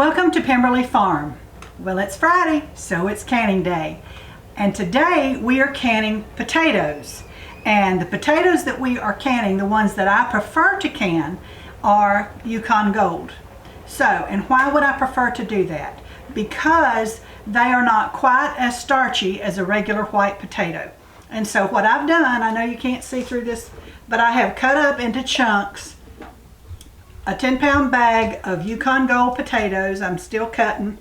Welcome to Pemberley Farm. Well, it's Friday, so it's canning day. And today we are canning potatoes. And the potatoes that we are canning, the ones that I prefer to can, are Yukon Gold. So, and why would I prefer to do that? Because they are not quite as starchy as a regular white potato. And so what I've done, I know you can't see through this, but I have cut up into chunks a 10-pound bag of Yukon Gold potatoes. I'm still cutting,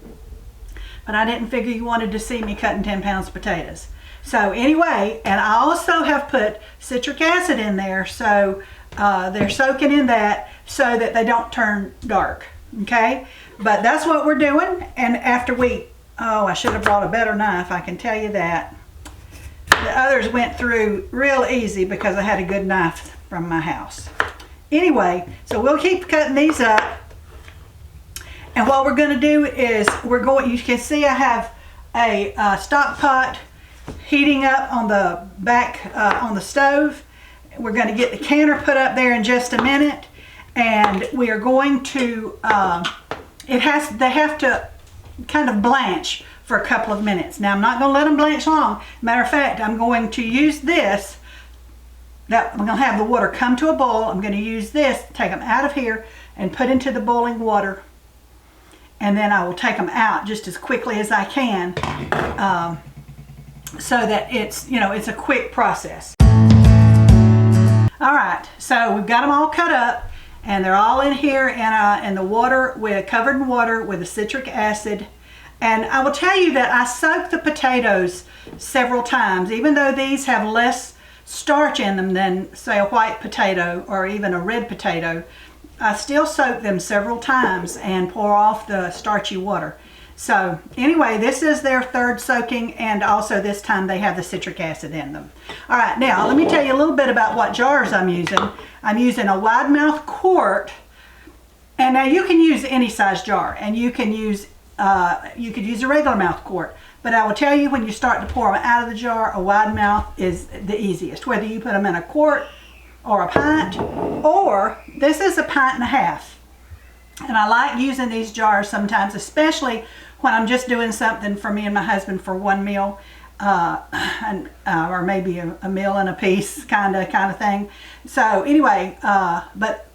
but I didn't figure you wanted to see me cutting 10 pounds of potatoes. So anyway, and I also have put citric acid in there, so they're soaking in that so that they don't turn dark, okay? But that's what we're doing. And after I should have brought a better knife, I can tell you that. The others went through real easy because I had a good knife from my house. Anyway, so we'll keep cutting these up. And what we're going to do is you can see I have a stock pot heating up on the back on the stove. We're going to get the canner put up there in just a minute, and we are going to they have to kind of blanch for a couple of minutes. Now I'm not going to let them blanch long. Matter of fact, I'm going to use this. I'm going to have the water come to a boil. I'm going to use this, take them out of here and put into the boiling water, and then I will take them out just as quickly as I can, so that it's a quick process. All right, so we've got them all cut up, and they're all in here in the water, covered in water with the citric acid. And I will tell you that I soak the potatoes several times, even though these have less starch in them than, say, a white potato or even a red potato. I still soak them several times and pour off the starchy water. So anyway, this is their third soaking, and also this time they have the citric acid in them. All right, now let me tell you a little bit about what jars I'm using. I'm using a wide mouth quart, and now you can use any size jar, and you could use a regular mouth quart. But I will tell you, when you start to pour them out of the jar, a wide mouth is the easiest. Whether you put them in a quart or a pint, or this is a pint and a half. And I like using these jars sometimes, especially when I'm just doing something for me and my husband for one meal, or maybe a meal and a piece kind of thing. So anyway, but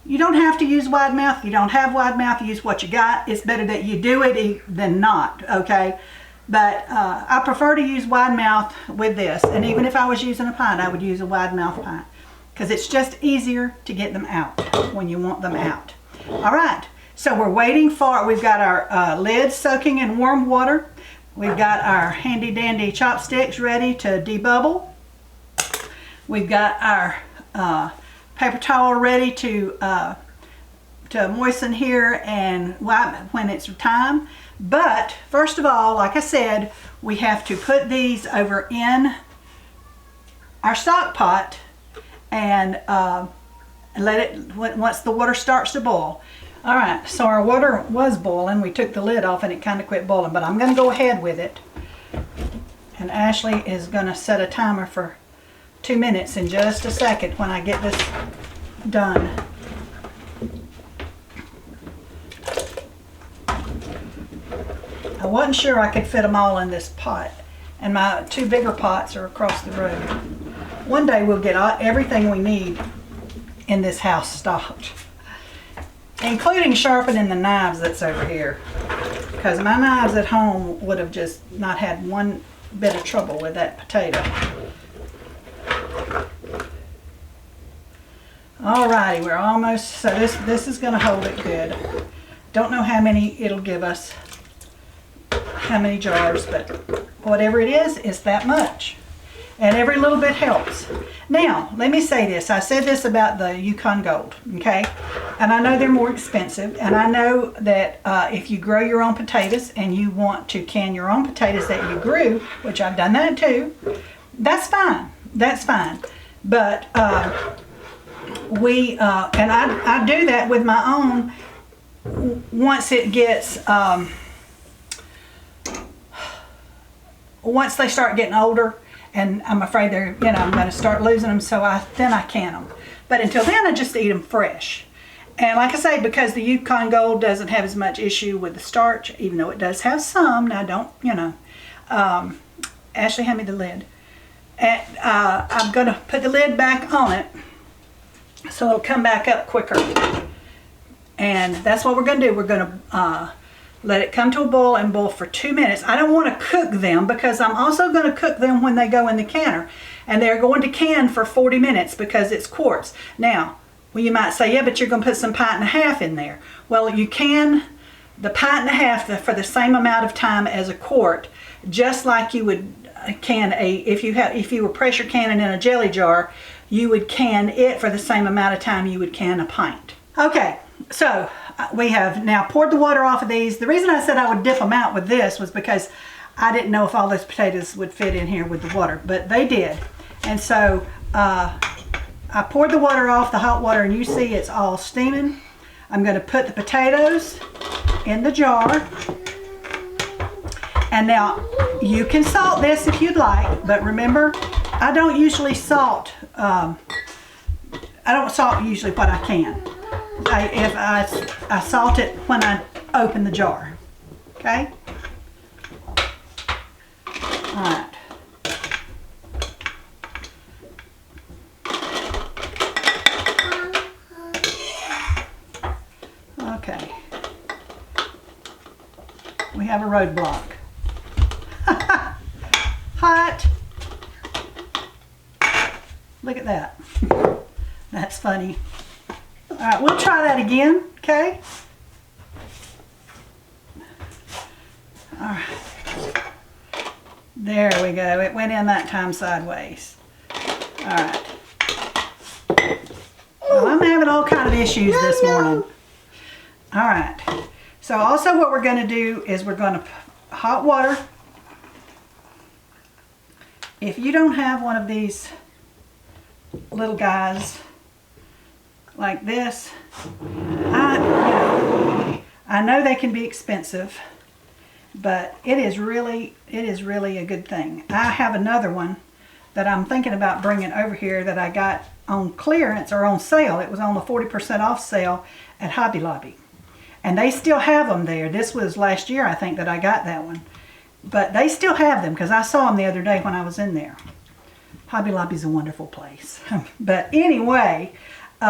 you don't have to use wide mouth. If you don't have wide mouth, use what you got. It's better that you do it than not, okay? But I prefer to use wide mouth with this. And even if I was using a pint, I would use a wide mouth pint, because it's just easier to get them out when you want them out. All right, so we've got our lids soaking in warm water. We've got our handy dandy chopsticks ready to debubble. We've got our paper towel ready to moisten here and wipe when it's time. But first of all, like I said, we have to put these over in our stock pot and let it, once the water starts to boil. All right, so our water was boiling. We took the lid off and it kind of quit boiling, but I'm going to go ahead with it. And Ashley is going to set a timer for 2 minutes in just a second when I get this done. I wasn't sure I could fit them all in this pot, and my 2 bigger pots are across the road. One day we'll get everything we need in this house stocked, including sharpening the knives that's over here, because my knives at home would have just not had one bit of trouble with that potato. Alrighty, we're almost, so this is going to hold it good. Don't know how many it'll give us, how many jars, but whatever it is that much. And every little bit helps. Now, let me say this. I said this about the Yukon Gold, okay? And I know they're more expensive, and I know that if you grow your own potatoes and you want to can your own potatoes that you grew, which I've done that too, that's fine. That's fine. But and I do that with my own once it gets, once they start getting older, and I'm afraid I'm going to start losing them, so then I can them. But until then, I just eat them fresh. And like I say, because the Yukon Gold doesn't have as much issue with the starch, even though it does have some. Now don't, you know. Ashley, hand me the lid. And I'm going to put the lid back on it so it'll come back up quicker. And that's what we're going to do. We're going to let it come to a boil and boil for 2 minutes. I don't want to cook them because I'm also going to cook them when they go in the canner. And they're going to can for 40 minutes because it's quarts. Now, well, you might say, yeah, but you're going to put some 1.5 pints in there. Well, you can the 1.5 pints for the same amount of time as a quart, just like you would can if you were pressure canning in a jelly jar, you would can it for the same amount of time you would can a pint. Okay, so we have now poured the water off of these. The reason I said I would dip them out with this was because I didn't know if all those potatoes would fit in here with the water, but they did. And so I poured the water off, the hot water, and you see it's all steaming. I'm going to put the potatoes in the jar. And now you can salt this if you'd like, but remember, I don't usually salt. I don't salt usually what I can. I salt it when I open the jar. Okay? All right. Okay. We have a roadblock. Hot. Look at that. That's funny. All right, we'll try that again, okay? All right. There we go. It went in that time sideways. All right. Well, I'm having all kind of issues this morning. All right. So also what we're going to do is we're going to hot water. If you don't have one of these little guys like this, I know they can be expensive, but it is really a good thing. I have another one that I'm thinking about bringing over here that I got on clearance or on sale. It was on the 40% off sale at Hobby Lobby. And they still have them there. This was last year, I think, that I got that one. But they still have them because I saw them the other day when I was in there. Hobby Lobby's a wonderful place. But anyway, they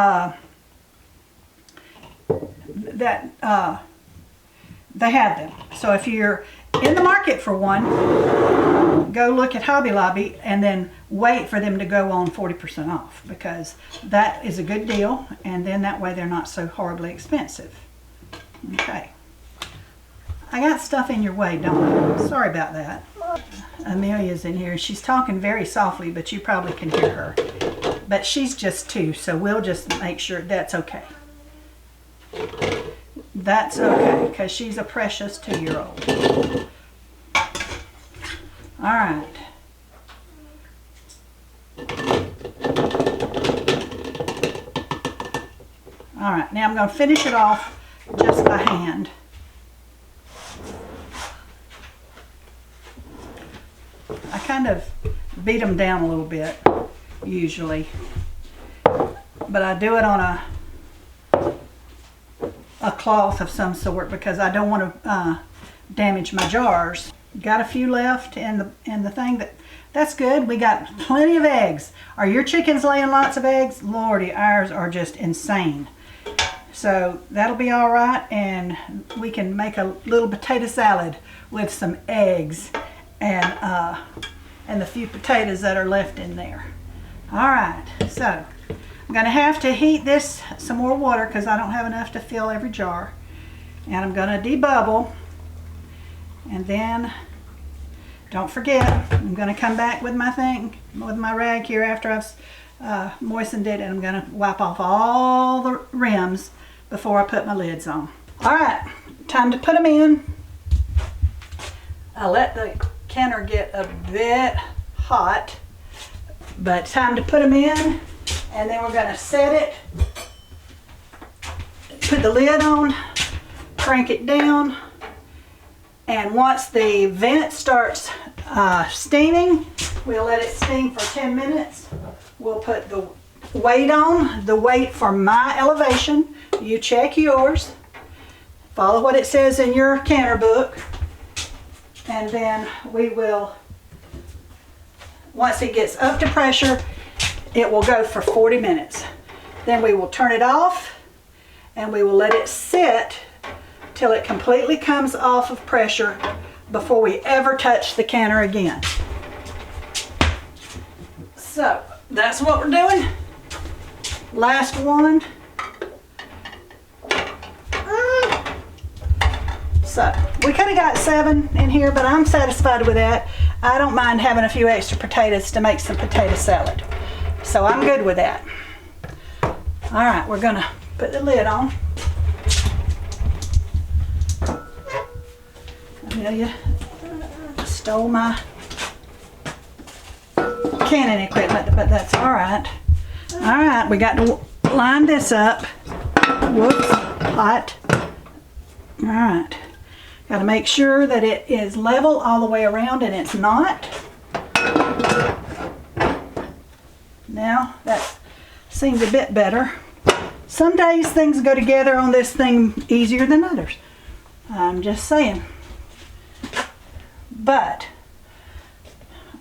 have them. So if you're in the market for one, go look at Hobby Lobby and then wait for them to go on 40% off, because that is a good deal, and then that way they're not so horribly expensive. Okay. I got stuff in your way, don't I? Sorry about that. Amelia's in here. She's talking very softly, but you probably can hear her. But she's just 2, so we'll just make sure that's okay. That's okay, because she's a precious 2-year-old. All right. All right, now I'm going to finish it off just by hand. I kind of beat them down a little bit, usually. But I do it on a cloth of some sort because I don't want to damage my jars. Got a few left in the thing. That's good. We got plenty of eggs. Are your chickens laying lots of eggs? Lordy, ours are just insane. So that'll be all right, and we can make a little potato salad with some eggs and the few potatoes that are left in there. All right, so I'm going to have to heat this some more water because I don't have enough to fill every jar. And I'm going to debubble, and then don't forget, I'm going to come back with my rag here after I've moistened it, and I'm going to wipe off all the rims before I put my lids on. All right, time to put them in. I let the canner get a bit hot, but time to put them in, and then we're going to set it, put the lid on, crank it down, and once the vent starts steaming, we'll let it steam for 10 minutes. We'll put the weight on, the weight for my elevation, you check yours, follow what it says in your canner book, and then we will, once it gets up to pressure, it will go for 40 minutes. Then we will turn it off and we will let it sit till it completely comes off of pressure before we ever touch the canner again. So that's what we're doing. Last one. So we could have got 7 in here, but I'm satisfied with that. I don't mind having a few extra potatoes to make some potato salad. So I'm good with that. All right, we're gonna put the lid on. Amelia stole my canning equipment, but that's all right. All right, we got to line this up. Whoops, hot. All right, got to make sure that it is level all the way around, and it's not. Now that seems a bit better. Some days things go together on this thing easier than others. I'm just saying. But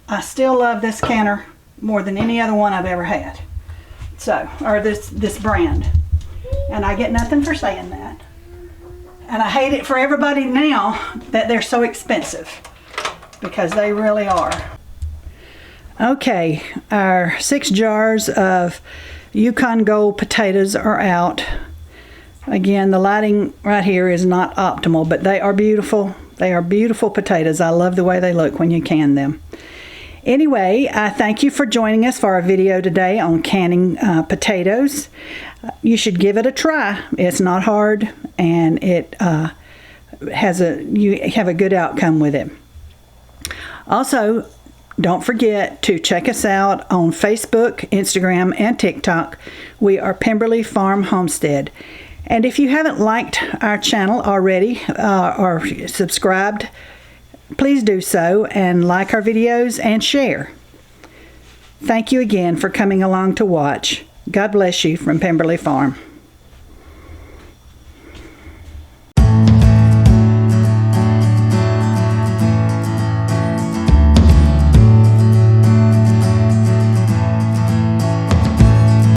I still love this canner more than any other one I've ever had. So, or this brand. And I get nothing for saying that. And I hate it for everybody now that they're so expensive, because they really are. Okay, our 6 jars of Yukon Gold potatoes are out. Again, the lighting right here is not optimal, but they are beautiful. They are beautiful potatoes. I love the way they look when you can them. Anyway, I thank you for joining us for our video today on canning potatoes. You should give it a try. It's not hard, and it you have a good outcome with it. Also, don't forget to check us out on Facebook, Instagram, and TikTok. We are Pemberley Farm Homestead. And if you haven't liked our channel already or subscribed, please do so and like our videos and share. Thank you again for coming along to watch. God bless you from Pemberley Farm.